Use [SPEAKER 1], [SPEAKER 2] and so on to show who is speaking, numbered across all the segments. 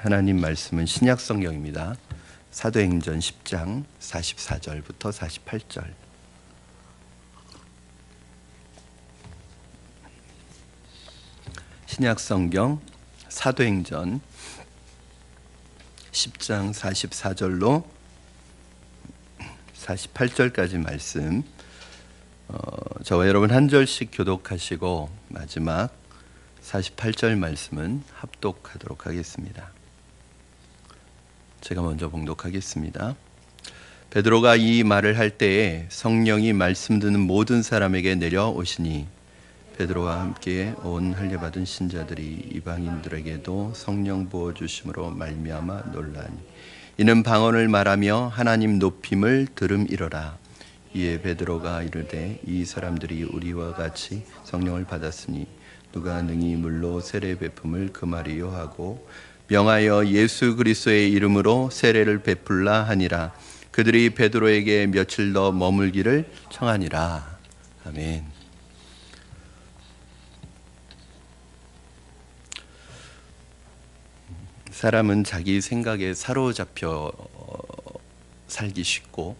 [SPEAKER 1] 하나님 말씀은 신약 성경입니다. 사도행전 10장 44절부터 48절. 신약 성경 사도행전 10장 44절로 48절까지 말씀, 저와 여러분 한 절씩 교독하시고 마지막 48절 말씀은 합독하도록 하겠습니다. 제가 먼저 봉독하겠습니다. 베드로가 이 말을 할 때에 성령이 말씀 듣는 모든 사람에게 내려오시니 베드로와 함께 온 할례받은 신자들이 이방인들에게도 성령 부어 주심으로 말미암아 놀라니 이는 방언을 말하며 하나님 높임을 들음이러라. 이에 베드로가 이르되 이 사람들이 우리와 같이 성령을 받았으니 누가 능히 물로 세례 베품을 금하리요 하고 명하여 예수 그리스도의 이름으로 세례를 베풀라 하니라. 그들이 베드로에게 며칠 더 머물기를 청하니라. 아멘. 사람은 자기 생각에 사로잡혀 살기 쉽고,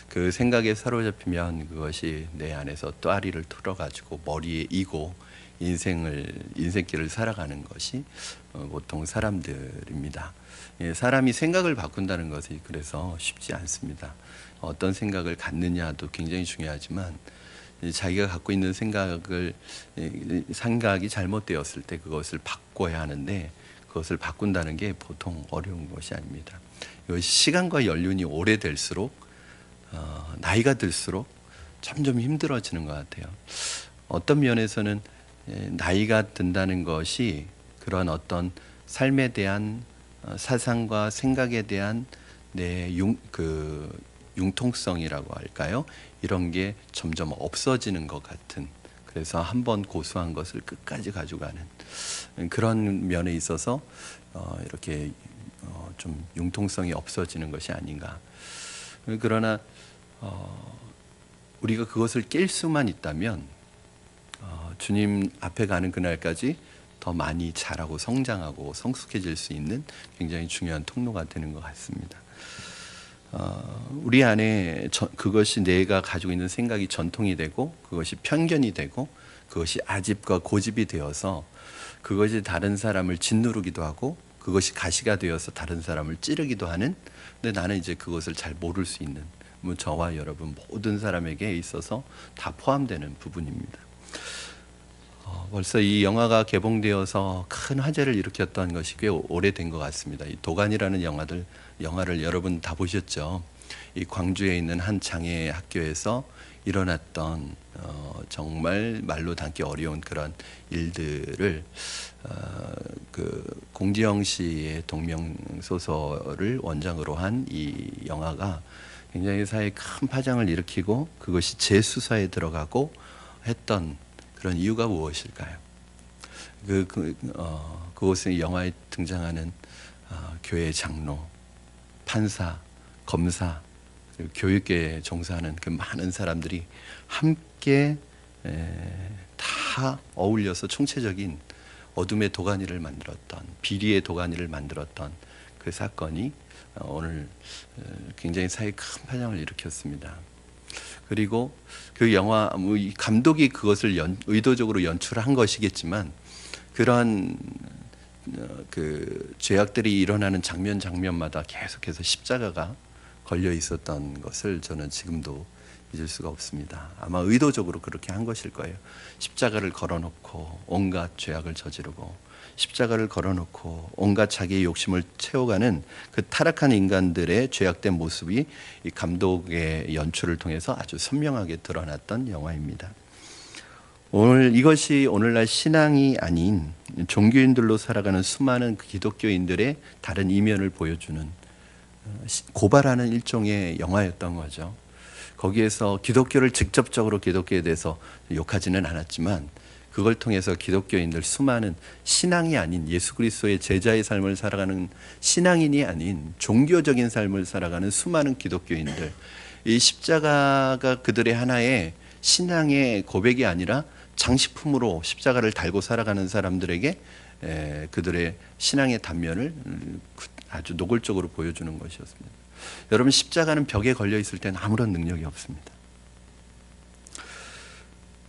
[SPEAKER 1] 그 생각에 사로잡히면 그것이 내 안에서 또아리를 틀어가지고 머리에 이고 인생길을 살아가는 것이 보통 사람들입니다. 사람이 생각을 바꾼다는 것이 그래서 쉽지 않습니다. 어떤 생각을 갖느냐도 굉장히 중요하지만 자기가 갖고 있는 생각이 잘못되었을 때 그것을 바꿔야 하는데, 그것을 바꾼다는 게 보통 어려운 것이 아닙니다. 이것이 시간과 연륜이 오래될수록 나이가 들수록 점점 힘들어지는 것 같아요. 어떤 면에서는 나이가 든다는 것이 그런 어떤 삶에 대한 사상과 생각에 대한 내 융통성이라고 할까요? 이런 게 점점 없어지는 것 같은, 그래서 한번 고수한 것을 끝까지 가져가는 그런 면에 있어서 이렇게 좀 융통성이 없어지는 것이 아닌가. 그러나 우리가 그것을 깰 수만 있다면 주님 앞에 가는 그날까지 더 많이 자라고 성장하고 성숙해질 수 있는 굉장히 중요한 통로가 되는 것 같습니다. 우리 안에 그것이 내가 가지고 있는 생각이 전통이 되고, 그것이 편견이 되고, 그것이 아집과 고집이 되어서 그것이 다른 사람을 짓누르기도 하고, 그것이 가시가 되어서 다른 사람을 찌르기도 하는, 근데 나는 이제 그것을 잘 모를 수 있는, 저와 여러분 모든 사람에게 있어서 다 포함되는 부분입니다. 벌써 이 영화가 개봉되어서 큰 화제를 일으켰던 것이 꽤 오래된 것 같습니다. 이 도간이라는 영화를 여러분 다 보셨죠? 이 광주에 있는 한 장애 학교에서 일어났던 정말 말로 담기 어려운 그런 일들을 그 공지영 씨의 동명 소설을 원작으로 한 이 영화가 굉장히 사회에 큰 파장을 일으키고, 그것이 재수사에 들어가고 했던 그런 이유가 무엇일까요? 그곳에 영화에 등장하는 교회 장로, 판사, 검사, 그리고 교육계에 종사하는 그 많은 사람들이 함께 다 어울려서 총체적인 어둠의 도가니를 만들었던, 비리의 도가니를 만들었던 그 사건이 오늘 굉장히 사회에 큰 파장을 일으켰습니다. 그리고 그 영화, 감독이 그것을 의도적으로 연출한 것이겠지만, 그러한 그 죄악들이 일어나는 장면마다 계속해서 십자가가 걸려 있었던 것을 저는 지금도 잊을 수가 없습니다. 아마 의도적으로 그렇게 한 것일 거예요. 십자가를 걸어놓고 온갖 죄악을 저지르고, 십자가를 걸어놓고 온갖 자기의 욕심을 채워가는 그 타락한 인간들의 죄악된 모습이 이 감독의 연출을 통해서 아주 선명하게 드러났던 영화입니다. 이것이 오늘날 신앙이 아닌 종교인들로 살아가는 수많은 기독교인들의 다른 이면을 보여주는, 고발하는 일종의 영화였던 거죠. 거기에서 기독교를 직접적으로 기독교에 대해서 욕하지는 않았지만, 그걸 통해서 기독교인들, 수많은 신앙이 아닌 예수 그리스도의 제자의 삶을 살아가는, 신앙인이 아닌 종교적인 삶을 살아가는 수많은 기독교인들, 이 십자가가 그들의 하나의 신앙의 고백이 아니라 장식품으로 십자가를 달고 살아가는 사람들에게 그들의 신앙의 단면을 아주 노골적으로 보여주는 것이었습니다. 여러분, 십자가는 벽에 걸려 있을 때는 아무런 능력이 없습니다.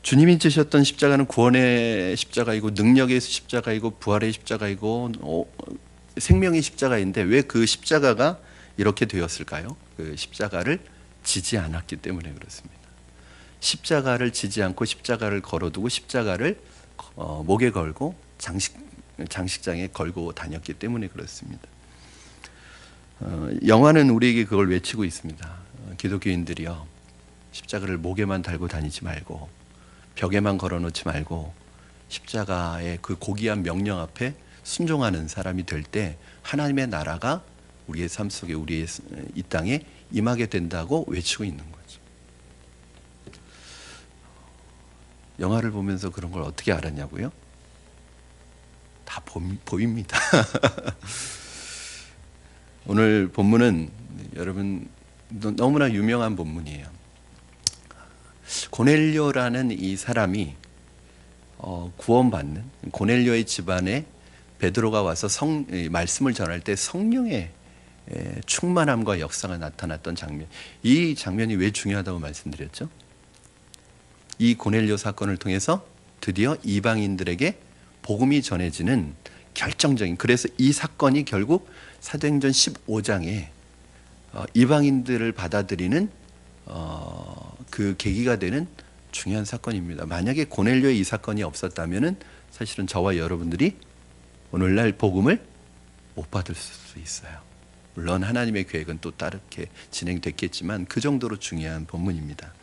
[SPEAKER 1] 주님이 지셨던 십자가는 구원의 십자가이고 능력의 십자가이고 부활의 십자가이고 생명의 십자가인데 왜 그 십자가가 이렇게 되었을까요? 그 십자가를 지지 않았기 때문에 그렇습니다. 십자가를 지지 않고 십자가를 걸어두고 십자가를 목에 걸고 장식장에 걸고 다녔기 때문에 그렇습니다. 영화는 우리에게 그걸 외치고 있습니다. 기독교인들이요, 십자가를 목에만 달고 다니지 말고 벽에만 걸어놓지 말고 십자가의 그 고귀한 명령 앞에 순종하는 사람이 될 때 하나님의 나라가 우리의 삶 속에, 우리의 이 땅에 임하게 된다고 외치고 있는 거죠. 영화를 보면서 그런 걸 어떻게 알았냐고요? 다 보입니다. 오늘 본문은 여러분 너무나 유명한 본문이에요. 고넬료라는 이 사람이 구원받는, 고넬료의 집안에 베드로가 와서 말씀을 전할 때 성령의 충만함과 역사가 나타났던 장면. 이 장면이 왜 중요하다고 말씀드렸죠? 이 고넬료 사건을 통해서 드디어 이방인들에게 복음이 전해지는 결정적인, 그래서 이 사건이 결국 사도행전 15장에 이방인들을 받아들이는 그 계기가 되는 중요한 사건입니다. 만약에 고넬료의 이 사건이 없었다면은 사실은 저와 여러분들이 오늘날 복음을 못 받을 수 있어요. 물론 하나님의 계획은 또 다르게 진행됐겠지만 그 정도로 중요한 본문입니다.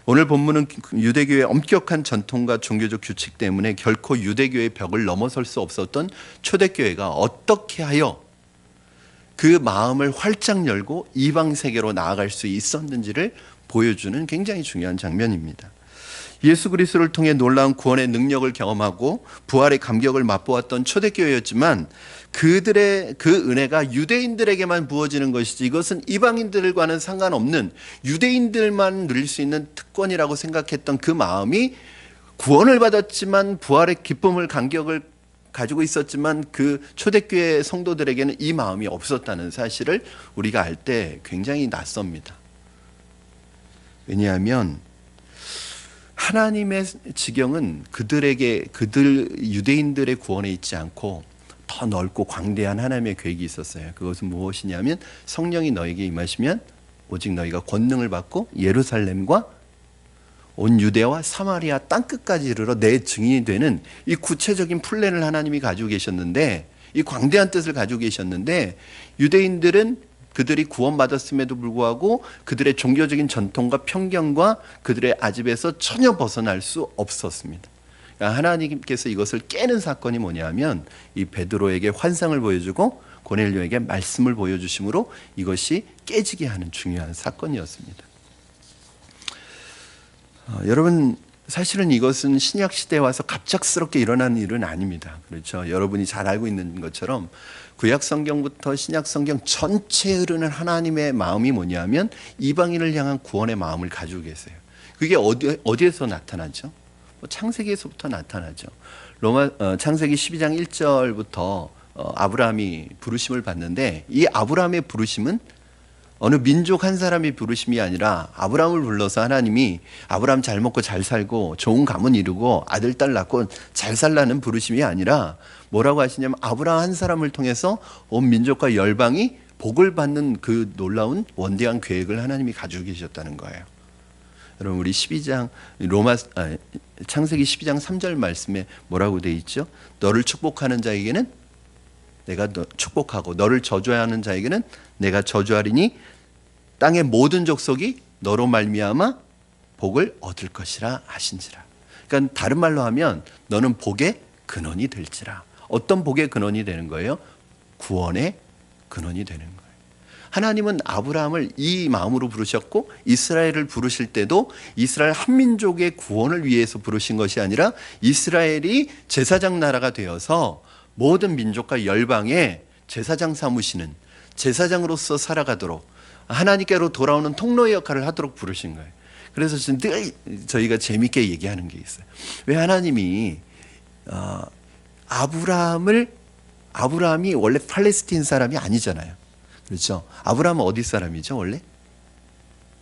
[SPEAKER 1] 오늘 본문은 유대교의 엄격한 전통과 종교적 규칙 때문에 결코 유대교의 벽을 넘어설 수 없었던 초대교회가 어떻게 하여 그 마음을 활짝 열고 이방 세계로 나아갈 수 있었는지를 보여주는 굉장히 중요한 장면입니다. 예수 그리스도를 통해 놀라운 구원의 능력을 경험하고 부활의 감격을 맛보았던 초대교회였지만 그들의 그 은혜가 유대인들에게만 부어지는 것이지 이것은 이방인들과는 상관없는 유대인들만 누릴 수 있는 특권이라고 생각했던 그 마음이 구원을 받았지만 부활의 기쁨을 감격을 가지고 있었지만 그 초대교회 성도들에게는 이 마음이 없었다는 사실을 우리가 알 때 굉장히 낯섭니다. 왜냐하면 하나님의 지경은 그들 유대인들의 구원에 있지 않고 더 넓고 광대한 하나님의 계획이 있었어요. 그것은 무엇이냐면 성령이 너에게 임하시면 오직 너희가 권능을 받고 예루살렘과 온 유대와 사마리아 땅끝까지 이르러 내 증인이 되는 이 구체적인 플랜을 하나님이 가지고 계셨는데, 이 광대한 뜻을 가지고 계셨는데 유대인들은 그들이 구원받았음에도 불구하고 그들의 종교적인 전통과 편견과 그들의 아집에서 전혀 벗어날 수 없었습니다. 그러니까 하나님께서 이것을 깨는 사건이 뭐냐면 이 베드로에게 환상을 보여주고 고넬료에게 말씀을 보여주심으로 이것이 깨지게 하는 중요한 사건이었습니다. 여러분, 사실은 이것은 신약 시대에 와서 갑작스럽게 일어난 일은 아닙니다. 그렇죠? 여러분이 잘 알고 있는 것처럼 구약 성경부터 신약 성경 전체에 흐르는 하나님의 마음이 뭐냐면 이방인을 향한 구원의 마음을 가지고 계세요. 그게 어디에서 나타나죠? 창세기에서부터 나타나죠. 창세기 12장 1절부터 아브라함이 부르심을 받는데 이 아브라함의 부르심은 어느 민족 한 사람이 부르심이 아니라 아브라함을 불러서 하나님이 아브라함 잘 먹고 잘 살고 좋은 가문 이루고 아들 딸 낳고 잘 살라는 부르심이 아니라 뭐라고 하시냐면 아브라함 한 사람을 통해서 온 민족과 열방이 복을 받는 그 놀라운 원대한 계획을 하나님이 가지고 계셨다는 거예요. 여러분, 우리 창세기 12장 3절 말씀에 뭐라고 돼 있죠? 너를 축복하는 자에게는 내가 축복하고 너를 저주하는 자에게는 내가 저주하리니 땅의 모든 족속이 너로 말미암아 복을 얻을 것이라 하신지라. 그러니까 다른 말로 하면 너는 복의 근원이 될지라. 어떤 복의 근원이 되는 거예요? 구원의 근원이 되는 거예요. 하나님은 아브라함을 이 마음으로 부르셨고 이스라엘을 부르실 때도 이스라엘 한민족의 구원을 위해서 부르신 것이 아니라 이스라엘이 제사장 나라가 되어서 모든 민족과 열방에 제사장 삼으시는, 제사장으로서 살아가도록 하나님께로 돌아오는 통로의 역할을 하도록 부르신 거예요. 그래서 늘 저희가 재밌게 얘기하는 게 있어요. 왜 하나님이 아브라함이 원래 팔레스틴 사람이 아니잖아요. 그렇죠? 아브라함은 어디 사람이죠, 원래?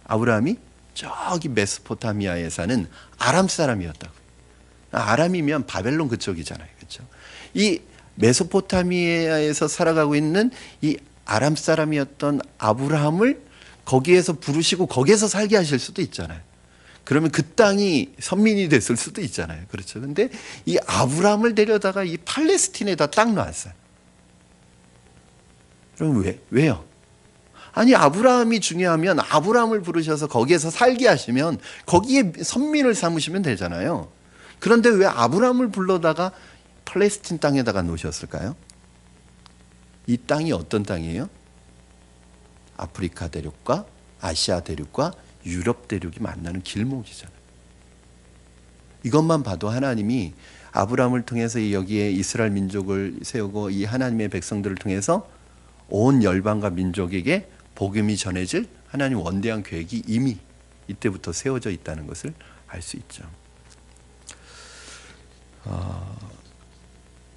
[SPEAKER 1] 아브라함이 저기 메소포타미아에 사는 아람 사람이었다고. 아람이면 바벨론 그쪽이잖아요. 그렇죠? 이 메소포타미아에서 살아가고 있는 이 아람 사람이었던 아브라함을 거기에서 부르시고 거기에서 살게 하실 수도 있잖아요. 그러면 그 땅이 선민이 됐을 수도 있잖아요. 그렇죠? 근데 이 아브라함을 데려다가 이 팔레스틴에다 딱 놨어요. 그럼 왜요? 아니, 아브라함이 중요하면 아브라함을 부르셔서 거기에서 살게 하시면 거기에 선민을 삼으시면 되잖아요. 그런데 왜 아브라함을 불러다가 팔레스틴 땅에다가 놓으셨을까요? 이 땅이 어떤 땅이에요? 아프리카 대륙과 아시아 대륙과 유럽 대륙이 만나는 길목이잖아요. 이것만 봐도 하나님이 아브라함을 통해서 여기에 이스라엘 민족을 세우고 이 하나님의 백성들을 통해서 온 열방과 민족에게 복음이 전해질 하나님 원대한 계획이 이미 이때부터 세워져 있다는 것을 알 수 있죠.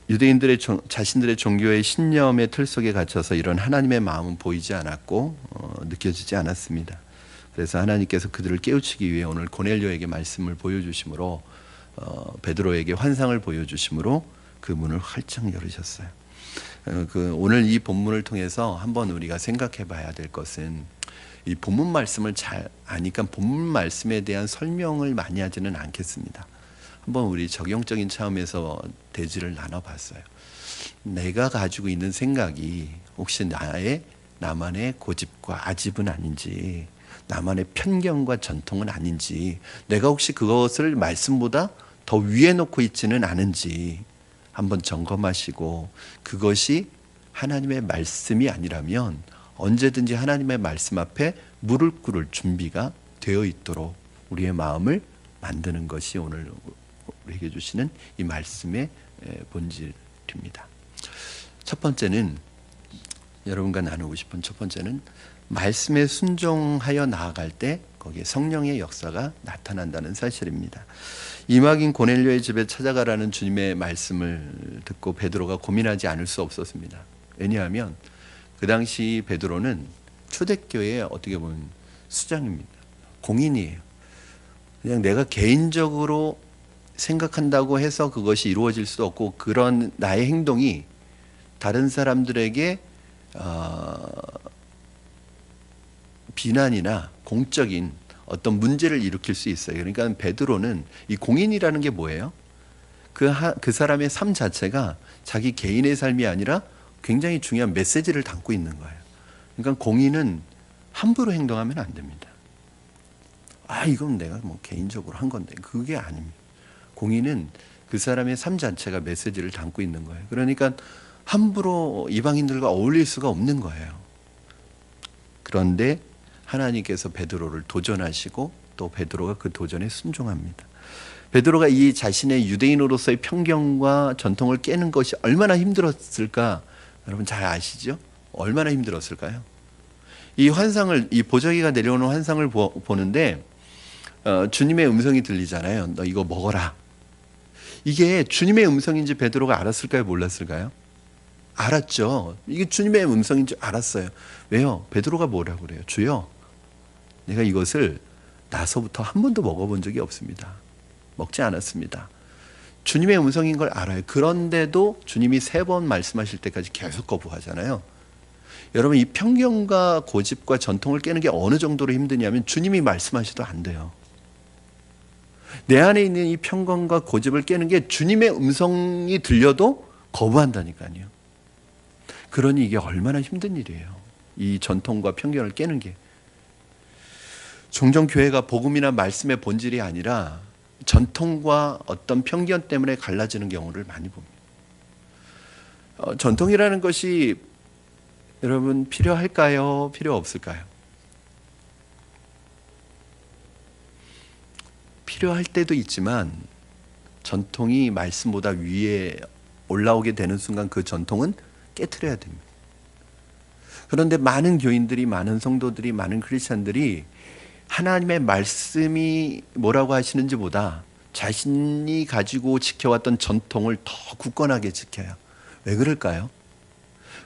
[SPEAKER 1] 유대인들의 자신들의 종교의 신념의 틀 속에 갇혀서 이런 하나님의 마음은 보이지 않았고 느껴지지 않았습니다. 그래서 하나님께서 그들을 깨우치기 위해 오늘 고넬료에게 말씀을 보여주심으로 베드로에게 환상을 보여주심으로 그 문을 활짝 열으셨어요. 오늘 이 본문을 통해서 한번 우리가 생각해 봐야 될 것은 이 본문 말씀을 잘 아니까 본문 말씀에 대한 설명을 많이 하지는 않겠습니다. 한번 우리 적용적인 차원에서 대지를 나눠봤어요. 내가 가지고 있는 생각이 혹시 나만의 고집과 아집은 아닌지, 나만의 편견과 전통은 아닌지, 내가 혹시 그것을 말씀보다 더 위에 놓고 있지는 않은지 한번 점검하시고, 그것이 하나님의 말씀이 아니라면 언제든지 하나님의 말씀 앞에 무릎 꿇을 준비가 되어 있도록 우리의 마음을 만드는 것이 오늘 우리에게 주시는 이 말씀의 본질입니다. 첫 번째는, 여러분과 나누고 싶은 첫 번째는, 말씀에 순종하여 나아갈 때 거기에 성령의 역사가 나타난다는 사실입니다. 이막인 고넬료의 집에 찾아가라는 주님의 말씀을 듣고 베드로가 고민하지 않을 수 없었습니다. 왜냐하면 그 당시 베드로는 초대교회의 어떻게 보면 수장입니다. 공인이에요. 그냥 내가 개인적으로 생각한다고 해서 그것이 이루어질 수도 없고, 그런 나의 행동이 다른 사람들에게 비난이나 공적인 어떤 문제를 일으킬 수 있어요. 그러니까 베드로는 이 공인이라는 게 뭐예요? 그 사람의 삶 자체가 자기 개인의 삶이 아니라 굉장히 중요한 메시지를 담고 있는 거예요. 그러니까 공인은 함부로 행동하면 안 됩니다. 이건 내가 뭐 개인적으로 한 건데, 그게 아닙니다. 공인은 그 사람의 삶 자체가 메시지를 담고 있는 거예요. 그러니까 함부로 이방인들과 어울릴 수가 없는 거예요. 그런데 하나님께서 베드로를 도전하시고 또 베드로가 그 도전에 순종합니다. 베드로가 이 자신의 유대인으로서의 편견과 전통을 깨는 것이 얼마나 힘들었을까 여러분 잘 아시죠? 얼마나 힘들었을까요? 이 환상을, 이 보자기가 내려오는 환상을 보는데 주님의 음성이 들리잖아요. 너 이거 먹어라. 이게 주님의 음성인지 베드로가 알았을까요? 몰랐을까요? 알았죠. 이게 주님의 음성인지 알았어요. 왜요? 베드로가 뭐라고 그래요? 주여, 내가 이것을 나서부터 한 번도 먹어본 적이 없습니다. 먹지 않았습니다. 주님의 음성인 걸 알아요. 그런데도 주님이 3번 말씀하실 때까지 계속 거부하잖아요. 여러분, 이 편견과 고집과 전통을 깨는 게 어느 정도로 힘드냐면 주님이 말씀하셔도 안 돼요. 내 안에 있는 이 편견과 고집을 깨는 게 주님의 음성이 들려도 거부한다니까요. 그러니 이게 얼마나 힘든 일이에요. 이 전통과 편견을 깨는 게. 종종 교회가 복음이나 말씀의 본질이 아니라 전통과 어떤 편견 때문에 갈라지는 경우를 많이 봅니다. 전통이라는 것이 여러분 필요할까요? 필요 없을까요? 필요할 때도 있지만 전통이 말씀보다 위에 올라오게 되는 순간 그 전통은 깨트려야 됩니다. 그런데 많은 교인들이, 많은 성도들이, 많은 크리스찬들이 하나님의 말씀이 뭐라고 하시는지보다 자신이 가지고 지켜왔던 전통을 더 굳건하게 지켜요. 왜 그럴까요?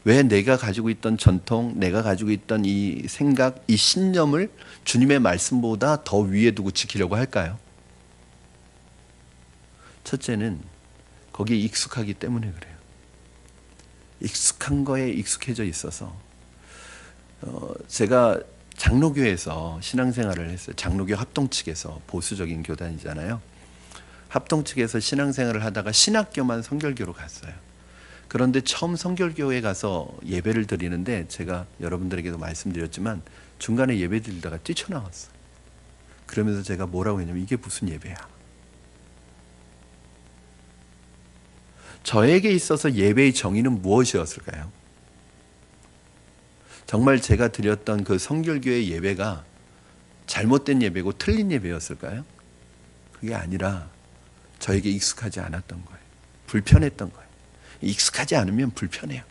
[SPEAKER 1] 왜 내가 가지고 있던 전통, 내가 가지고 있던 이 생각, 이 신념을 주님의 말씀보다 더 위에 두고 지키려고 할까요? 첫째는 거기에 익숙하기 때문에 그래요. 익숙한 거에 익숙해져 있어서 제가 장로교에서 신앙생활을 했어요. 장로교 합동 측에서 보수적인 교단이잖아요. 합동 측에서 신앙생활을 하다가 신학교만 선결교로 갔어요. 그런데 처음 선결교에 가서 예배를 드리는데 제가 여러분들에게도 말씀드렸지만 중간에 예배 드리다가 뛰쳐나왔어요. 그러면서 제가 뭐라고 했냐면 이게 무슨 예배야. 저에게 있어서 예배의 정의는 무엇이었을까요? 정말 제가 드렸던 그 선결교의 예배가 잘못된 예배고 틀린 예배였을까요? 그게 아니라 저에게 익숙하지 않았던 거예요. 불편했던 거예요. 익숙하지 않으면 불편해요.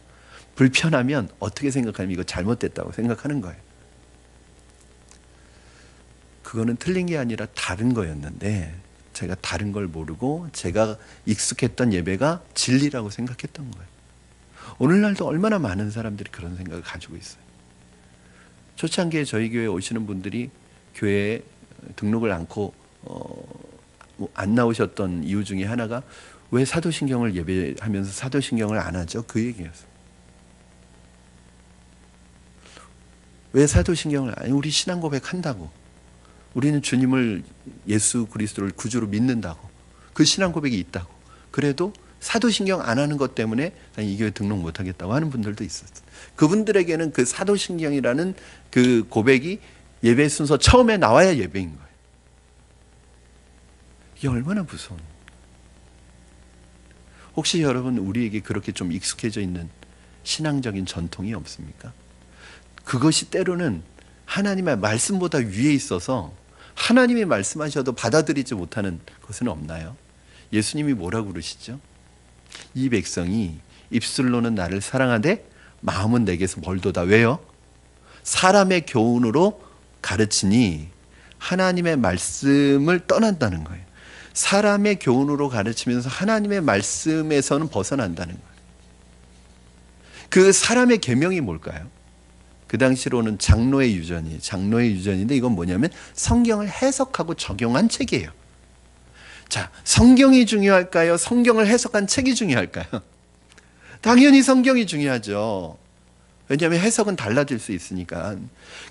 [SPEAKER 1] 불편하면 어떻게 생각하면 이거 잘못됐다고 생각하는 거예요. 그거는 틀린 게 아니라 다른 거였는데 제가 다른 걸 모르고 제가 익숙했던 예배가 진리라고 생각했던 거예요. 오늘날도 얼마나 많은 사람들이 그런 생각을 가지고 있어요. 초창기에 저희 교회에 오시는 분들이 교회에 등록을 않고 안 나오셨던 이유 중에 하나가 왜 사도신경을 예배하면서 사도신경을 안 하죠? 그 얘기였어요. 왜 사도신경을 아니 우리 신앙 고백한다고. 우리는 주님을 예수 그리스도를 구주로 믿는다고. 그 신앙 고백이 있다고. 그래도 사도신경 안 하는 것 때문에 이 교회 등록 못 하겠다고 하는 분들도 있었어요. 그분들에게는 그 사도신경이라는 그 고백이 예배 순서 처음에 나와야 예배인 거예요. 이게 얼마나 무서운. 혹시 여러분 우리에게 그렇게 좀 익숙해져 있는 신앙적인 전통이 없습니까? 그것이 때로는 하나님의 말씀보다 위에 있어서 하나님이 말씀하셔도 받아들이지 못하는 것은 없나요? 예수님이 뭐라고 그러시죠? 이 백성이 입술로는 나를 사랑하되 마음은 내게서 멀도다. 왜요? 사람의 교훈으로 가르치니 하나님의 말씀을 떠난다는 거예요. 사람의 교훈으로 가르치면서 하나님의 말씀에서는 벗어난다는 거예요. 그 사람의 계명이 뭘까요? 그 당시로는 장로의 유전인데 이건 뭐냐면 성경을 해석하고 적용한 책이에요. 자, 성경이 중요할까요? 성경을 해석한 책이 중요할까요? 당연히 성경이 중요하죠. 왜냐하면 해석은 달라질 수 있으니까.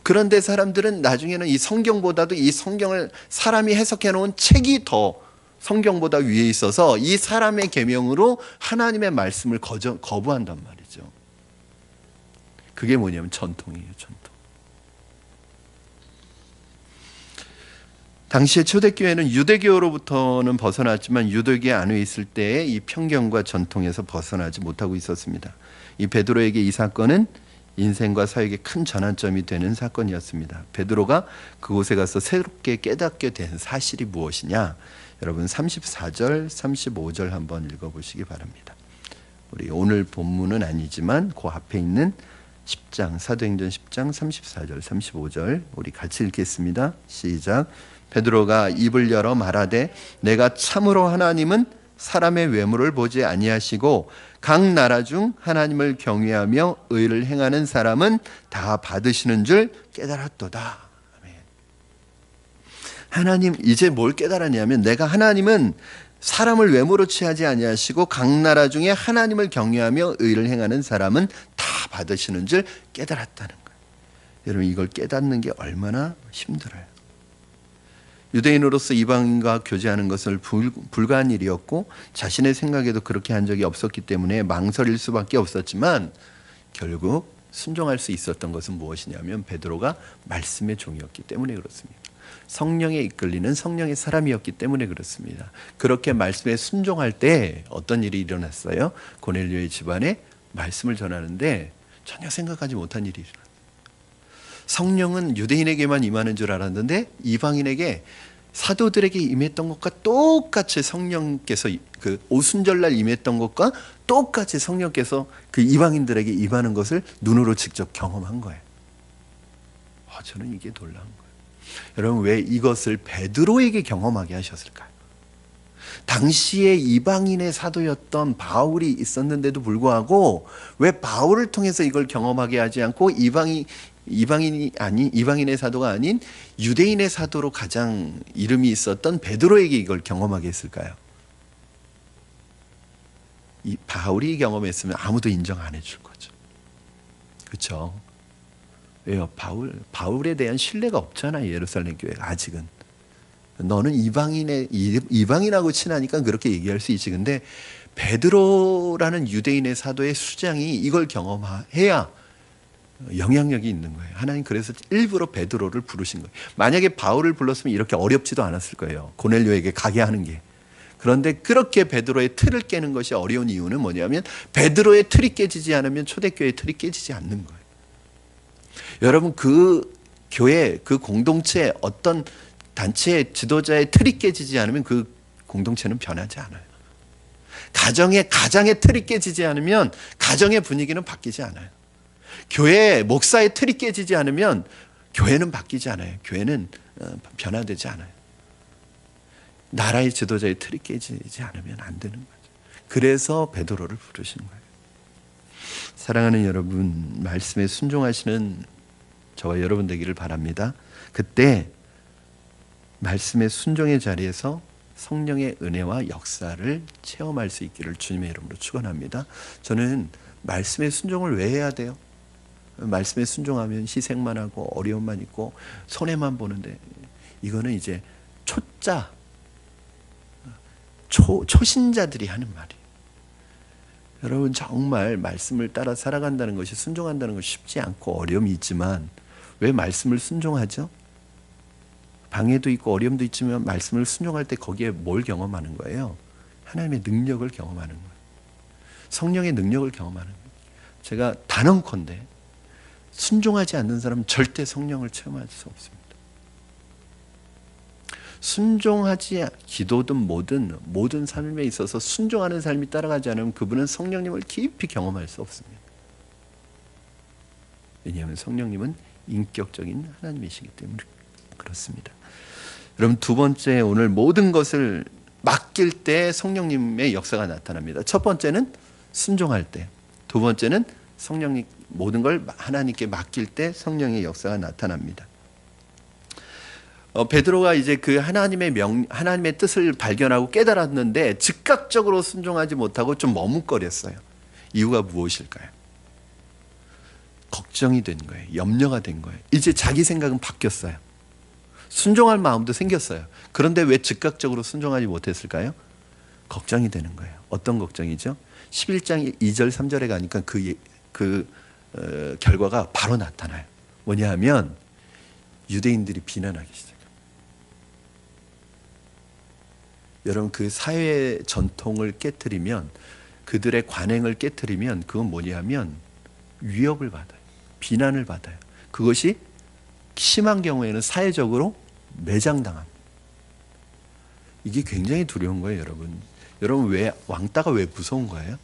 [SPEAKER 1] 그런데 사람들은 나중에는 이 성경보다도 이 성경을 사람이 해석해 놓은 책이 더 성경보다 위에 있어서 이 사람의 계명으로 하나님의 말씀을 거부한단 말이죠. 그게 뭐냐면 전통이에요. 전통. 당시에 초대교회는 유대교로부터는 벗어났지만 유대교 안에 있을 때의 이 편견과 전통에서 벗어나지 못하고 있었습니다. 이 베드로에게 이 사건은 인생과 사역의 큰 전환점이 되는 사건이었습니다. 베드로가 그곳에 가서 새롭게 깨닫게 된 사실이 무엇이냐? 여러분 34절, 35절 한번 읽어보시기 바랍니다. 우리 오늘 본문은 아니지만 그 앞에 있는 10장, 사도행전 10장 34절, 35절 우리 같이 읽겠습니다. 시작. 베드로가 입을 열어 말하되 내가 참으로 하나님은 사람의 외모를 보지 아니하시고 각 나라 중 하나님을 경외하며 의를 행하는 사람은 다 받으시는 줄 깨달았도다. 아멘. 하나님 이제 뭘 깨달았냐면 내가 하나님은 사람을 외모로 취하지 아니하시고 각 나라 중에 하나님을 경외하며 의를 행하는 사람은 다 받으시는 줄 깨달았다는 거예요. 여러분 이걸 깨닫는 게 얼마나 힘들어요. 유대인으로서 이방인과 교제하는 것을 불가한 일이었고 자신의 생각에도 그렇게 한 적이 없었기 때문에 망설일 수밖에 없었지만 결국 순종할 수 있었던 것은 무엇이냐면 베드로가 말씀의 종이었기 때문에 그렇습니다. 성령에 이끌리는 성령의 사람이었기 때문에 그렇습니다. 그렇게 말씀에 순종할 때 어떤 일이 일어났어요? 고넬료의 집안에 말씀을 전하는데 전혀 생각하지 못한 일이 일어났어요. 성령은 유대인에게만 임하는 줄 알았는데 이방인에게 사도들에게 임했던 것과 똑같이 성령께서 그 오순절날 임했던 것과 똑같이 성령께서 그 이방인들에게 임하는 것을 눈으로 직접 경험한 거예요. 저는 이게 놀라운 거예요. 여러분 왜 이것을 베드로에게 경험하게 하셨을까요? 당시에 이방인의 사도였던 바울이 있었는데도 불구하고 왜 바울을 통해서 이걸 경험하게 하지 않고 이방인의 사도가 아닌 유대인의 사도로 가장 이름이 있었던 베드로에게 이걸 경험하게 했을까요? 이 바울이 경험했으면 아무도 인정 안 해줄 거죠. 그렇죠? 왜요? 바울에 대한 신뢰가 없잖아요. 예루살렘 교회가 아직은. 너는 이방인하고 친하니까 그렇게 얘기할 수 있지. 근데 베드로라는 유대인의 사도의 수장이 이걸 경험해야 영향력이 있는 거예요. 하나님 그래서 일부러 베드로를 부르신 거예요. 만약에 바울을 불렀으면 이렇게 어렵지도 않았을 거예요. 고넬료에게 가게 하는 게. 그런데 그렇게 베드로의 틀을 깨는 것이 어려운 이유는 뭐냐면 베드로의 틀이 깨지지 않으면 초대교회의 틀이 깨지지 않는 거예요. 여러분 그 교회, 그 공동체 어떤 단체의 지도자의 틀이 깨지지 않으면 그 공동체는 변하지 않아요. 가정의 틀이 깨지지 않으면 가정의 분위기는 바뀌지 않아요. 교회 목사의 틀이 깨지지 않으면 교회는 바뀌지 않아요. 교회는 변화되지 않아요. 나라의 지도자의 틀이 깨지지 않으면 안 되는 거죠. 그래서 베드로를 부르신 거예요. 사랑하는 여러분, 말씀에 순종하시는 저와 여러분 되기를 바랍니다. 그때 말씀의 순종의 자리에서 성령의 은혜와 역사를 체험할 수 있기를 주님의 이름으로 축원합니다. 저는 말씀의 순종을 왜 해야 돼요? 말씀에 순종하면 희생만 하고 어려움만 있고 손해만 보는데 이거는 이제 초신자들이 하는 말이에요. 여러분 정말 말씀을 따라 살아간다는 것이 순종한다는 것이 쉽지 않고 어려움이 있지만 왜 말씀을 순종하죠? 방해도 있고 어려움도 있지만 말씀을 순종할 때 거기에 뭘 경험하는 거예요? 하나님의 능력을 경험하는 거예요. 성령의 능력을 경험하는 거예요. 제가 단언컨대 순종하지 않는 사람은 절대 성령을 체험할 수 없습니다. 순종하지 기도든 뭐든 모든 삶에 있어서 순종하는 삶이 따라가지 않으면 그분은 성령님을 깊이 경험할 수 없습니다. 왜냐하면 성령님은 인격적인 하나님이시기 때문에 그렇습니다. 여러분 두 번째, 오늘 모든 것을 맡길 때 성령님의 역사가 나타납니다. 첫 번째는 순종할 때, 두 번째는 성령님 모든 걸 하나님께 맡길 때 성령의 역사가 나타납니다. 베드로가 이제 그 하나님의 뜻을 발견하고 깨달았는데 즉각적으로 순종하지 못하고 좀 머뭇거렸어요. 이유가 무엇일까요? 걱정이 된 거예요. 염려가 된 거예요. 이제 자기 생각은 바뀌었어요. 순종할 마음도 생겼어요. 그런데 왜 즉각적으로 순종하지 못했을까요? 걱정이 되는 거예요. 어떤 걱정이죠? 11장 2절 3절에 가니까 그 결과가 바로 나타나요. 뭐냐 하면 유대인들이 비난하기 시작해요. 여러분 그 사회 전통을 깨트리면, 그들의 관행을 깨트리면 그건 뭐냐면 위협을 받아요. 비난을 받아요. 그것이 심한 경우에는 사회적으로 매장당합니다. 이게 굉장히 두려운 거예요, 여러분. 여러분 왕따가 왜 무서운 거예요?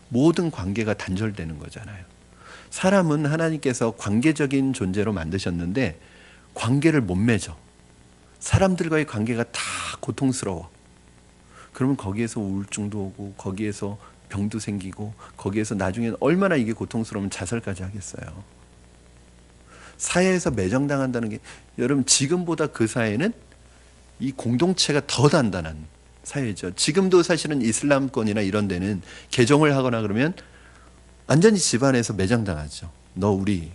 [SPEAKER 1] 모든 관계가 단절되는 거잖아요. 사람은 하나님께서 관계적인 존재로 만드셨는데 관계를 못 맺어. 사람들과의 관계가 다 고통스러워. 그러면 거기에서 우울증도 오고 거기에서 병도 생기고 거기에서 나중에는 얼마나 이게 고통스러우면 자살까지 하겠어요. 사회에서 매장당한다는 게, 여러분 지금보다 그 사회는 이 공동체가 더 단단한 사회죠. 지금도 사실은 이슬람권이나 이런 데는 개종을 하거나 그러면 완전히 집안에서 매장당하죠. 너 우리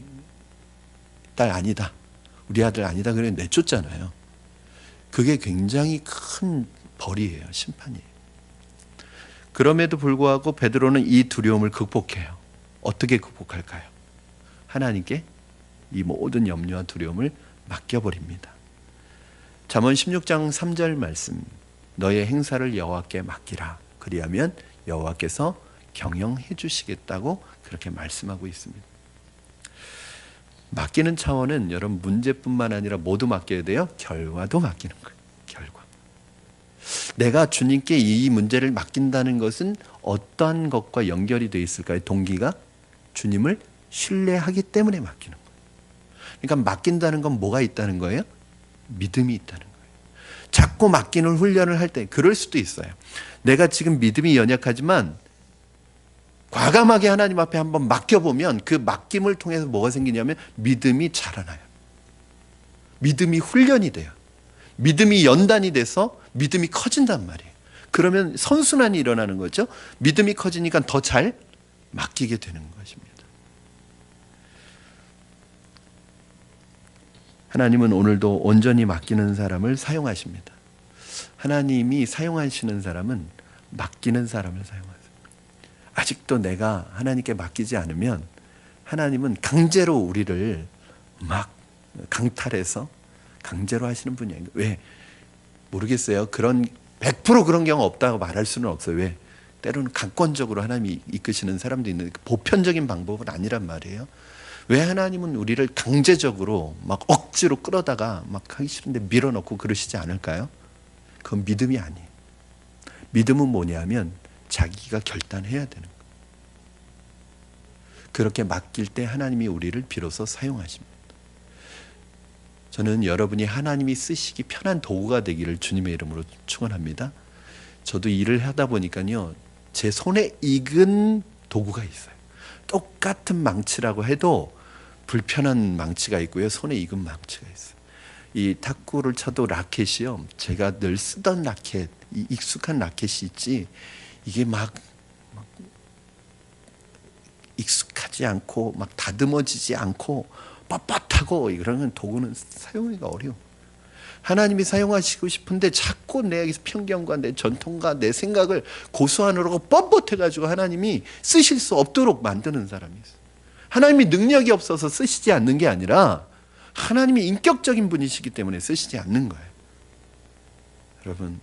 [SPEAKER 1] 딸 아니다, 우리 아들 아니다, 그래 내쫓잖아요. 그게 굉장히 큰 벌이에요, 심판이에요. 그럼에도 불구하고 베드로는 이 두려움을 극복해요. 어떻게 극복할까요? 하나님께 이 모든 염려와 두려움을 맡겨버립니다. 잠언 16장 3절 말씀, 너의 행사를 여호와께 맡기라. 그리하면 여호와께서 경영해 주시겠다고 그렇게 말씀하고 있습니다. 맡기는 차원은 여러분 문제뿐만 아니라 모두 맡겨야 돼요. 결과도 맡기는 거예요. 결과. 내가 주님께 이 문제를 맡긴다는 것은 어떠한 것과 연결이 되어 있을까요? 동기가 주님을 신뢰하기 때문에 맡기는 거예요. 그러니까 맡긴다는 건 뭐가 있다는 거예요? 믿음이 있다는 거예요. 자꾸 맡기는 훈련을 할 때 그럴 수도 있어요. 내가 지금 믿음이 연약하지만 과감하게 하나님 앞에 한번 맡겨보면 그 맡김을 통해서 뭐가 생기냐면 믿음이 자라나요. 믿음이 훈련이 돼요. 믿음이 연단이 돼서 믿음이 커진단 말이에요. 그러면 선순환이 일어나는 거죠. 믿음이 커지니까 더 잘 맡기게 되는 것입니다. 하나님은 오늘도 온전히 맡기는 사람을 사용하십니다. 하나님이 사용하시는 사람은 맡기는 사람을 사용하세요. 아직도 내가 하나님께 맡기지 않으면 하나님은 강제로 우리를 막 강탈해서 강제로 하시는 분이에요. 왜? 모르겠어요. 100% 그런 경우 없다고 말할 수는 없어요. 왜? 때로는 강권적으로 하나님이 이끄시는 사람도 있는데 보편적인 방법은 아니란 말이에요. 왜 하나님은 우리를 강제적으로 막 억지로 끌어다가 막 하기 싫은데 밀어넣고 그러시지 않을까요? 그건 믿음이 아니에요. 믿음은 뭐냐면 자기가 결단해야 되는 거예요. 그렇게 맡길 때 하나님이 우리를 비로소 사용하십니다. 저는 여러분이 하나님이 쓰시기 편한 도구가 되기를 주님의 이름으로 축원합니다. 저도 일을 하다 보니까요, 제 손에 익은 도구가 있어요. 똑같은 망치라고 해도 불편한 망치가 있고요, 손에 익은 망치가 있어요. 이 탁구를 쳐도 라켓이요, 제가 늘 쓰던 라켓, 이 익숙한 라켓이 있지, 이게 막 익숙하지 않고 막 다듬어지지 않고 뻣뻣하고 이런 도구는 사용하기가 어려워. 하나님이 사용하시고 싶은데 자꾸 내 편견과 내 전통과 내 생각을 고수하느라고 뻣뻣해가지고 하나님이 쓰실 수 없도록 만드는 사람이 있어요. 하나님이 능력이 없어서 쓰시지 않는 게 아니라 하나님이 인격적인 분이시기 때문에 쓰시지 않는 거예요. 여러분,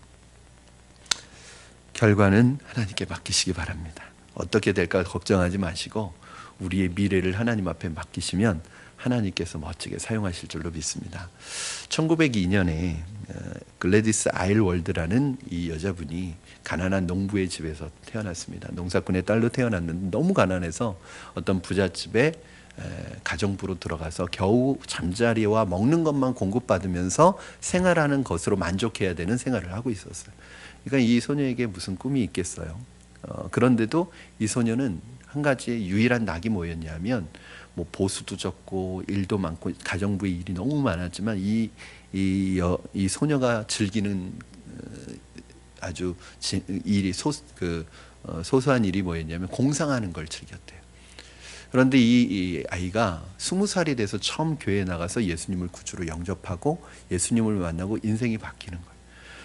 [SPEAKER 1] 결과는 하나님께 맡기시기 바랍니다. 어떻게 될까 걱정하지 마시고 우리의 미래를 하나님 앞에 맡기시면 하나님께서 멋지게 사용하실 줄로 믿습니다. 1902년에 글래디스 아일월드라는 이 여자분이 가난한 농부의 집에서 태어났습니다. 농사꾼의 딸로 태어났는데 너무 가난해서 어떤 부잣집에 가정부로 들어가서 겨우 잠자리와 먹는 것만 공급받으면서 생활하는 것으로 만족해야 되는 생활을 하고 있었어요. 그러니까 이 소녀에게 무슨 꿈이 있겠어요. 그런데도 이 소녀는 한 가지의 유일한 낙이 뭐였냐면, 뭐 보수도 적고 일도 많고 가정부의 일이 너무 많았지만 이 소녀가 즐기는 아주 일이 소소한 일이 뭐였냐면 공상하는 걸 즐겼대요. 그런데 이 아이가 20살이 돼서 처음 교회에 나가서 예수님을 구주로 영접하고 예수님을 만나고 인생이 바뀌는 거예요.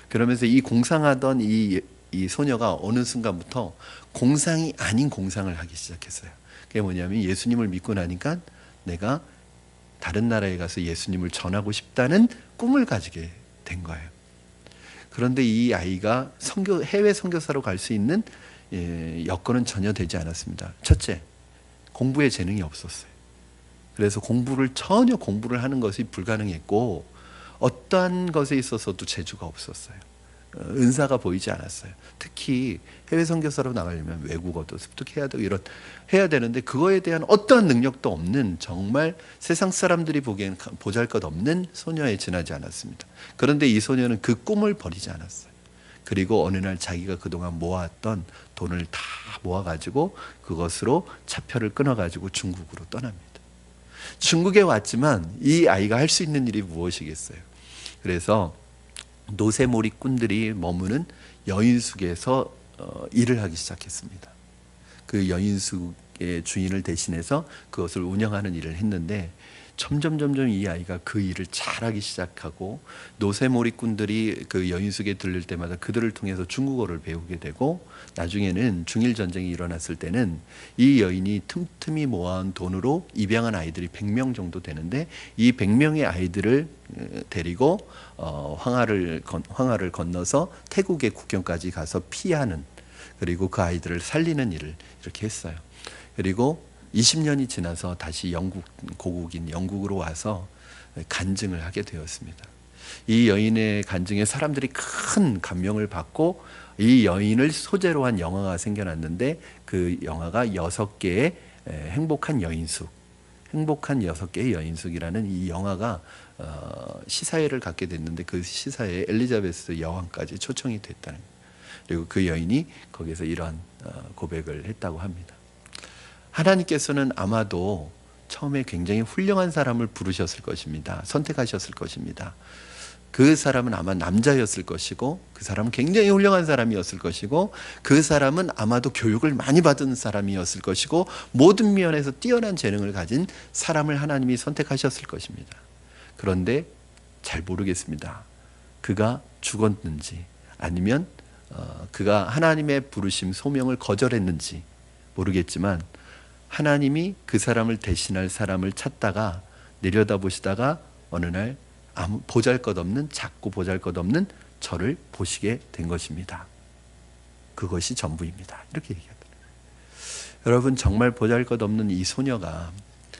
[SPEAKER 1] 그러면서 이 공상하던 이 소녀가 어느 순간부터 공상이 아닌 공상을 하기 시작했어요. 그게 뭐냐면 예수님을 믿고 나니까 내가 다른 나라에 가서 예수님을 전하고 싶다는 꿈을 가지게 된 거예요. 그런데 이 아이가 해외 선교사로 갈 수 있는 여건은 전혀 되지 않았습니다. 첫째, 공부에 재능이 없었어요. 그래서 전혀 공부를 하는 것이 불가능했고 어떠한 것에 있어서도 재주가 없었어요. 은사가 보이지 않았어요. 특히 해외 선교사로 나가려면 외국어도 습득해야 되고 해야 되는데 그거에 대한 어떠한 능력도 없는 정말 세상 사람들이 보기엔 보잘것없는 소녀에 지나지 않았습니다. 그런데 이 소녀는 그 꿈을 버리지 않았어요. 그리고 어느 날 자기가 그동안 모았던 돈을 다 모아가지고 그것으로 차표를 끊어가지고 중국으로 떠납니다. 중국에 왔지만 이 아이가 할 수 있는 일이 무엇이겠어요? 그래서 노새몰이꾼들이 머무는 여인숙에서 일을 하기 시작했습니다. 그 여인숙의 주인을 대신해서 그것을 운영하는 일을 했는데 점점 이 아이가 그 일을 잘하기 시작하고 노새몰이꾼들이 그 여인숙에 들릴 때마다 그들을 통해서 중국어를 배우게 되고 나중에는 중일 전쟁이 일어났을 때는 이 여인이 틈틈이 모아온 돈으로 입양한 아이들이 100명 정도 되는데 이 100명의 아이들을 데리고 황하를 건너서 태국의 국경까지 가서 피하는, 그리고 그 아이들을 살리는 일을 이렇게 했어요. 그리고 20년이 지나서 다시 고국인 영국으로 와서 간증을 하게 되었습니다. 이 여인의 간증에 사람들이 큰 감명을 받고 이 여인을 소재로 한 영화가 생겨났는데 그 영화가 6개의 행복한 여인숙, 행복한 6개의 여인숙이라는 이 영화가 시사회를 갖게 됐는데 그 시사회에 엘리자베스 여왕까지 초청이 됐다는 거예요. 그리고 그 여인이 거기서 이러한 고백을 했다고 합니다. 하나님께서는 아마도 처음에 굉장히 훌륭한 사람을 부르셨을 것입니다. 선택하셨을 것입니다. 그 사람은 아마 남자였을 것이고 그 사람은 굉장히 훌륭한 사람이었을 것이고 그 사람은 아마도 교육을 많이 받은 사람이었을 것이고 모든 면에서 뛰어난 재능을 가진 사람을 하나님이 선택하셨을 것입니다. 그런데 잘 모르겠습니다. 그가 죽었는지 아니면 그가 하나님의 부르심 소명을 거절했는지 모르겠지만 하나님이 그 사람을 대신할 사람을 찾다가 내려다보시다가 어느 날 아무 보잘것없는 작고 보잘것없는 저를 보시게 된 것입니다. 그것이 전부입니다. 이렇게 얘기하더라고요. 여러분 정말 보잘것없는 이 소녀가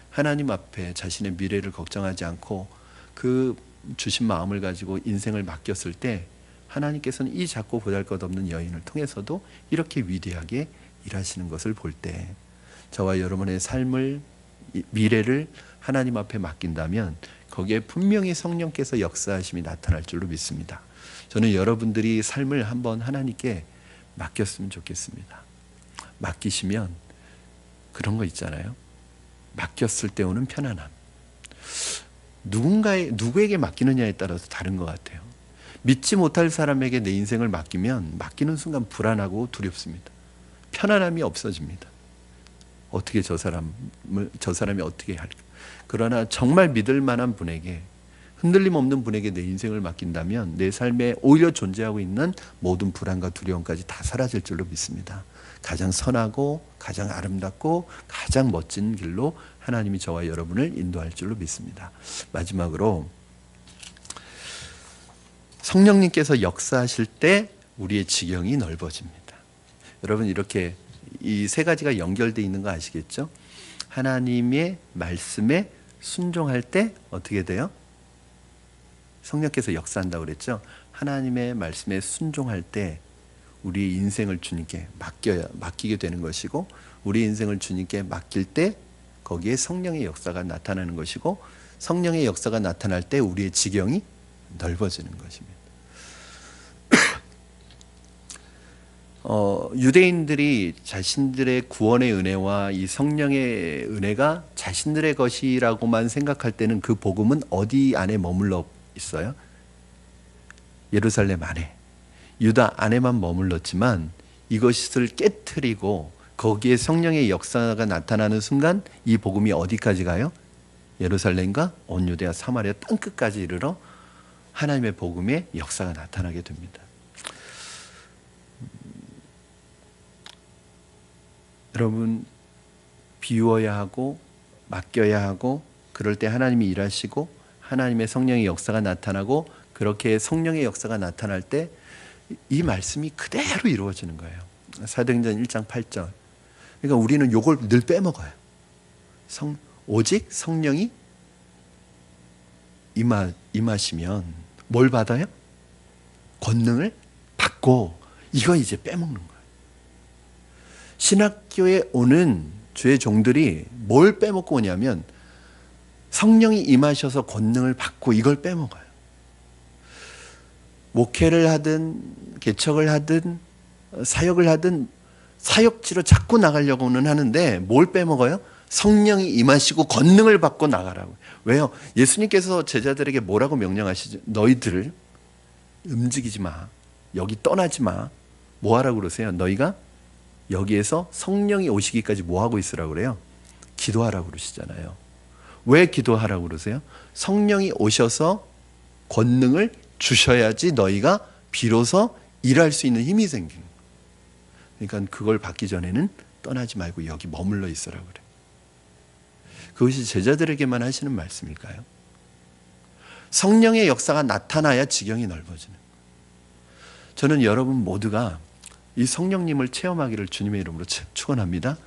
[SPEAKER 1] 하나님 앞에 자신의 미래를 걱정하지 않고 그 주신 마음을 가지고 인생을 맡겼을 때 하나님께서는 이 작고 보잘것없는 여인을 통해서도 이렇게 위대하게 일하시는 것을 볼 때 저와 여러분의 삶을 미래를 하나님 앞에 맡긴다면 거기에 분명히 성령께서 역사하심이 나타날 줄로 믿습니다. 저는 여러분들이 삶을 한번 하나님께 맡겼으면 좋겠습니다. 맡기시면 그런 거 있잖아요. 맡겼을 때 오는 편안함. 누구에게 맡기느냐에 따라서 다른 것 같아요. 믿지 못할 사람에게 내 인생을 맡기면 맡기는 순간 불안하고 두렵습니다. 편안함이 없어집니다. 어떻게 저 사람이 어떻게 할까? 그러나 정말 믿을 만한 분에게 흔들림 없는 분에게 내 인생을 맡긴다면 내 삶에 오히려 존재하고 있는 모든 불안과 두려움까지 다 사라질 줄로 믿습니다. 가장 선하고 가장 아름답고 가장 멋진 길로 하나님이 저와 여러분을 인도할 줄로 믿습니다. 마지막으로 성령님께서 역사하실 때 우리의 지경이 넓어집니다. 여러분 이렇게 이 세 가지가 연결되어 있는 거 아시겠죠? 하나님의 말씀에 순종할 때 어떻게 돼요? 성령께서 역사한다고 그랬죠? 하나님의 말씀에 순종할 때 우리 인생을 주님께 맡기게 되는 것이고 우리 인생을 주님께 맡길 때 거기에 성령의 역사가 나타나는 것이고 성령의 역사가 나타날 때 우리의 지경이 넓어지는 것입니다. 유대인들이 자신들의 구원의 은혜와 이 성령의 은혜가 자신들의 것이라고만 생각할 때는 그 복음은 어디 안에 머물러 있어요? 예루살렘 안에, 유다 안에만 머물렀지만 이것을 깨트리고 거기에 성령의 역사가 나타나는 순간 이 복음이 어디까지 가요? 예루살렘과 온 유대와 사마리아 땅끝까지 이르러 하나님의 복음의 역사가 나타나게 됩니다. 여러분 비워야 하고 맡겨야 하고 그럴 때 하나님이 일하시고 하나님의 성령의 역사가 나타나고 그렇게 성령의 역사가 나타날 때 이 말씀이 그대로 이루어지는 거예요. 사도행전 1장 8절. 그러니까 우리는 요걸 늘 빼먹어요. 오직 성령이 임하시면 뭘 받아요? 권능을 받고 이거 이제 빼먹는 거예요. 신학교에 오는 주의 종들이 뭘 빼먹고 오냐면 성령이 임하셔서 권능을 받고 이걸 빼먹어요. 목회를 하든 개척을 하든 사역을 하든 사역지로 자꾸 나가려고는 하는데 뭘 빼먹어요? 성령이 임하시고 권능을 받고 나가라고. 왜요? 예수님께서 제자들에게 뭐라고 명령하시죠? 너희들 움직이지 마. 여기 떠나지 마. 뭐 하라고 그러세요? 너희가 여기에서 성령이 오시기까지 뭐 하고 있으라고 그래요? 기도하라고 그러시잖아요. 왜 기도하라고 그러세요? 성령이 오셔서 권능을 주셔야지 너희가 비로소 일할 수 있는 힘이 생기는 거예요. 그러니까 그걸 받기 전에는 떠나지 말고 여기 머물러 있으라고 그래요. 그것이 제자들에게만 하시는 말씀일까요? 성령의 역사가 나타나야 지경이 넓어지는 거예요. 저는 여러분 모두가 이 성령님을 체험하기를 주님의 이름으로 축원합니다.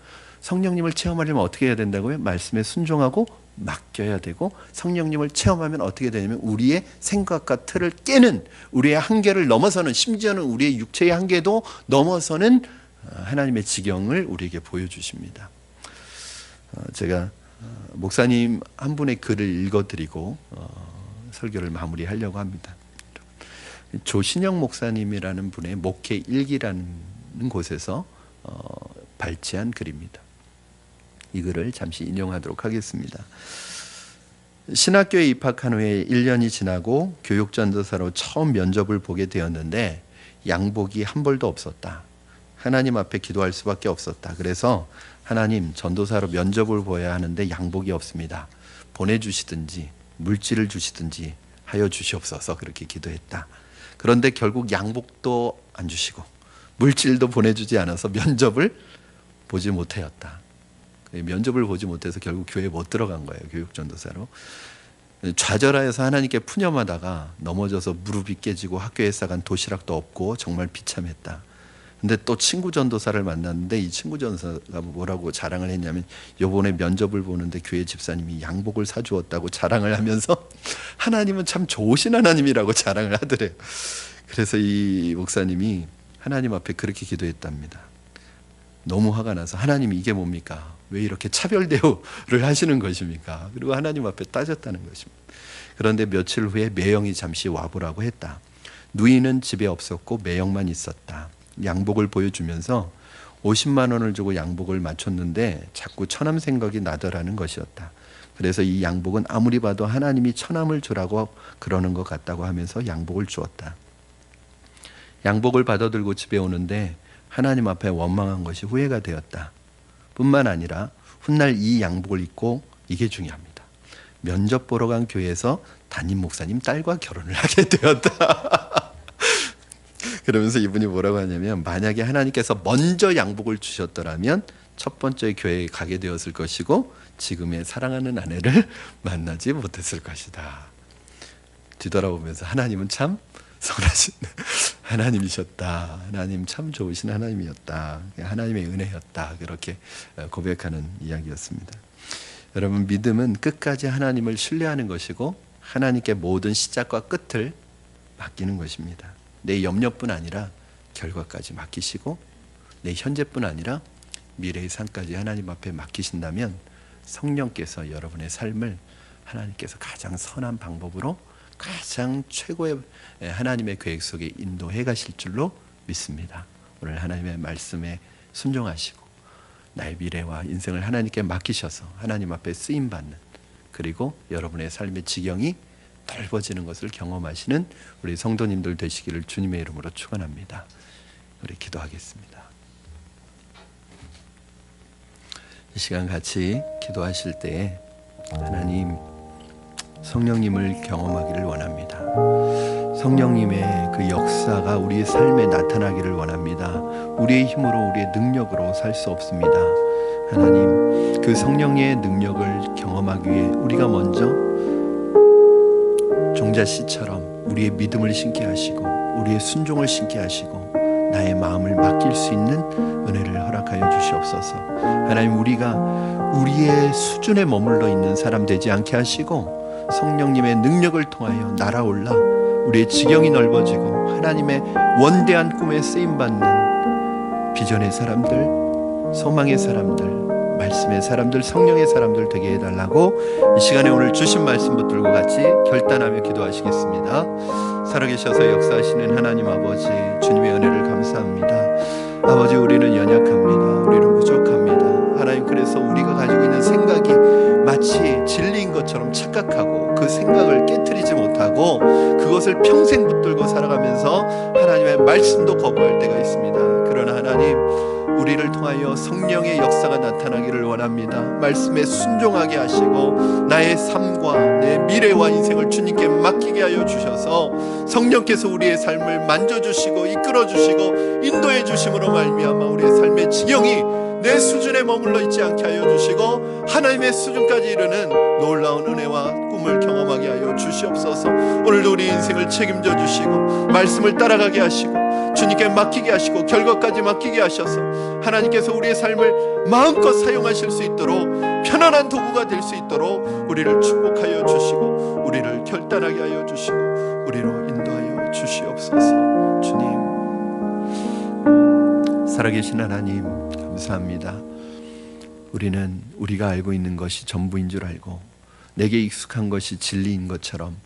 [SPEAKER 1] 성령님을 체험하려면 어떻게 해야 된다고요? 말씀에 순종하고 맡겨야 되고 성령님을 체험하면 어떻게 되냐면 우리의 생각과 틀을 깨는 우리의 한계를 넘어서는 심지어는 우리의 육체의 한계도 넘어서는 하나님의 지경을 우리에게 보여주십니다. 제가 목사님 한 분의 글을 읽어드리고 설교를 마무리하려고 합니다. 조신영 목사님이라는 분의 목회 일기라는 곳에서 발췌한 글입니다. 이 글을 잠시 인용하도록 하겠습니다. 신학교에 입학한 후에 1년이 지나고 교육전도사로 처음 면접을 보게 되었는데 양복이 한 벌도 없었다. 하나님 앞에 기도할 수밖에 없었다. 그래서 하나님, 전도사로 면접을 보아야 하는데 양복이 없습니다. 보내주시든지 물질을 주시든지 하여 주시옵소서. 그렇게 기도했다. 그런데 결국 양복도 안 주시고 물질도 보내주지 않아서 면접을 보지 못하였다. 면접을 보지 못해서 결국 교회에 못 들어간 거예요. 교육전도사로. 좌절하여서 하나님께 푸념하다가 넘어져서 무릎이 깨지고 학교에 싸간 도시락도 없고 정말 비참했다. 근데 또 친구 전도사를 만났는데 이 친구 전도사가 뭐라고 자랑을 했냐면 요번에 면접을 보는데 교회 집사님이 양복을 사주었다고 자랑을 하면서 하나님은 참 좋으신 하나님이라고 자랑을 하더래요. 그래서 이 목사님이 하나님 앞에 그렇게 기도했답니다. 너무 화가 나서 하나님, 이게 뭡니까? 왜 이렇게 차별 대우를 하시는 것입니까? 그리고 하나님 앞에 따졌다는 것입니다. 그런데 며칠 후에 매형이 잠시 와보라고 했다. 누이는 집에 없었고 매형만 있었다. 양복을 보여주면서 50만 원을 주고 양복을 맞췄는데 자꾸 처남 생각이 나더라는 것이었다. 그래서 이 양복은 아무리 봐도 하나님이 처남을 주라고 그러는 것 같다고 하면서 양복을 주었다. 양복을 받아들고 집에 오는데 하나님 앞에 원망한 것이 후회가 되었다. 뿐만 아니라 훗날 이 양복을 입고, 이게 중요합니다, 면접 보러 간 교회에서 담임 목사님 딸과 결혼을 하게 되었다. 그러면서 이분이 뭐라고 하냐면, 만약에 하나님께서 먼저 양복을 주셨더라면 첫 번째 교회에 가게 되었을 것이고 지금의 사랑하는 아내를 만나지 못했을 것이다. 뒤돌아보면서 하나님은 참 선하신 하나님이셨다. 하나님 참 좋으신 하나님이었다. 하나님의 은혜였다. 그렇게 고백하는 이야기였습니다. 여러분, 믿음은 끝까지 하나님을 신뢰하는 것이고 하나님께 모든 시작과 끝을 맡기는 것입니다. 내 염려뿐 아니라 결과까지 맡기시고 내 현재뿐 아니라 미래의 삶까지 하나님 앞에 맡기신다면 성령께서 여러분의 삶을 하나님께서 가장 선한 방법으로 가장 최고의 하나님의 계획 속에 인도해 가실 줄로 믿습니다. 오늘 하나님의 말씀에 순종하시고 나의 미래와 인생을 하나님께 맡기셔서 하나님 앞에 쓰임받는, 그리고 여러분의 삶의 지경이 넓어지는 것을 경험하시는 우리 성도님들 되시기를 주님의 이름으로 축원합니다. 우리 기도하겠습니다. 이 시간 같이 기도하실 때에 하나님, 성령님을 경험하기를 원합니다. 성령님의 그 역사가 우리의 삶에 나타나기를 원합니다. 우리의 힘으로, 우리의 능력으로 살 수 없습니다. 하나님, 그 성령의 능력을 경험하기 위해 우리가 먼저 종자 씨처럼 우리의 믿음을 신게 하시고 우리의 순종을 신게 하시고 나의 마음을 맡길 수 있는 은혜를 허락하여 주시옵소서. 하나님, 우리가 우리의 수준에 머물러 있는 사람 되지 않게 하시고 성령님의 능력을 통하여 날아올라 우리의 지경이 넓어지고 하나님의 원대한 꿈에 쓰임받는 비전의 사람들, 소망의 사람들, 말씀의 사람들, 성령의 사람들 되게 해달라고 이 시간에 오늘 주신 말씀 붙들고 같이 결단하며 기도하시겠습니다. 살아계셔서 역사하시는 하나님 아버지, 주님의 은혜를 감사합니다. 아버지, 우리는 연약합니다. 우리는 부족합니다. 하나님, 그래서 우리가 가지고 있는 생각이 마치 진리인 것처럼 착각하고 그 생각을 깨트리지 못하고 그것을 평생 붙들고 살아가면서 하나님의 말씀도 거부할 때가 있습니다. 그러나 하나님, 우리를 통하여 성령의 역사가 나타나기를 원합니다. 말씀에 순종하게 하시고 나의 삶과 내 미래와 인생을 주님께 맡기게 하여 주셔서 성령께서 우리의 삶을 만져주시고 이끌어주시고 인도해 주심으로 말미암아 우리의 삶의 지경이 내 수준에 머물러 있지 않게 하여 주시고 하나님의 수준까지 이르는 놀라운 은혜와 꿈을 경험하게 하여 주시옵소서. 오늘도 우리 인생을 책임져 주시고 말씀을 따라가게 하시고 주님께 맡기게 하시고 결과까지 맡기게 하셔서 하나님께서 우리의 삶을 마음껏 사용하실 수 있도록 편안한 도구가 될 수 있도록 우리를 축복하여 주시고 우리를 결단하게 하여 주시고 우리로 인도하여 주시옵소서. 주님, 살아계신 하나님 감사합니다. 우리는 우리가 알고 있는 것이 전부인 줄 알고 내게 익숙한 것이 진리인 것처럼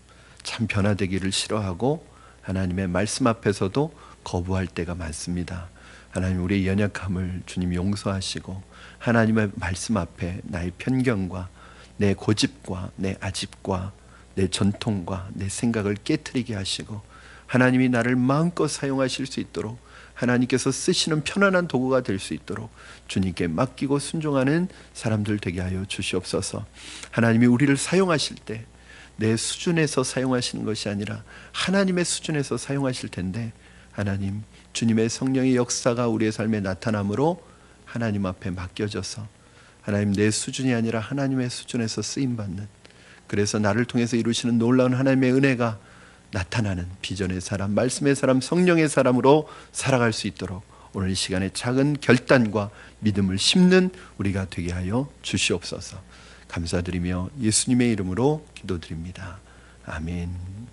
[SPEAKER 1] 참 변화되기를 싫어하고 하나님의 말씀 앞에서도 거부할 때가 많습니다. 하나님, 우리의 연약함을 주님 용서하시고 하나님의 말씀 앞에 나의 편견과 내 고집과 내 아집과 내 전통과 내 생각을 깨트리게 하시고 하나님이 나를 마음껏 사용하실 수 있도록, 하나님께서 쓰시는 편안한 도구가 될 수 있도록 주님께 맡기고 순종하는 사람들 되게 하여 주시옵소서. 하나님이 우리를 사용하실 때 내 수준에서 사용하시는 것이 아니라 하나님의 수준에서 사용하실 텐데, 하나님, 주님의 성령의 역사가 우리의 삶에 나타남으로 하나님 앞에 맡겨져서 하나님, 내 수준이 아니라 하나님의 수준에서 쓰임받는, 그래서 나를 통해서 이루시는 놀라운 하나님의 은혜가 나타나는 비전의 사람, 말씀의 사람, 성령의 사람으로 살아갈 수 있도록 오늘 이 시간에 작은 결단과 믿음을 심는 우리가 되게 하여 주시옵소서. 감사드리며 예수님의 이름으로 기도드립니다. 아멘.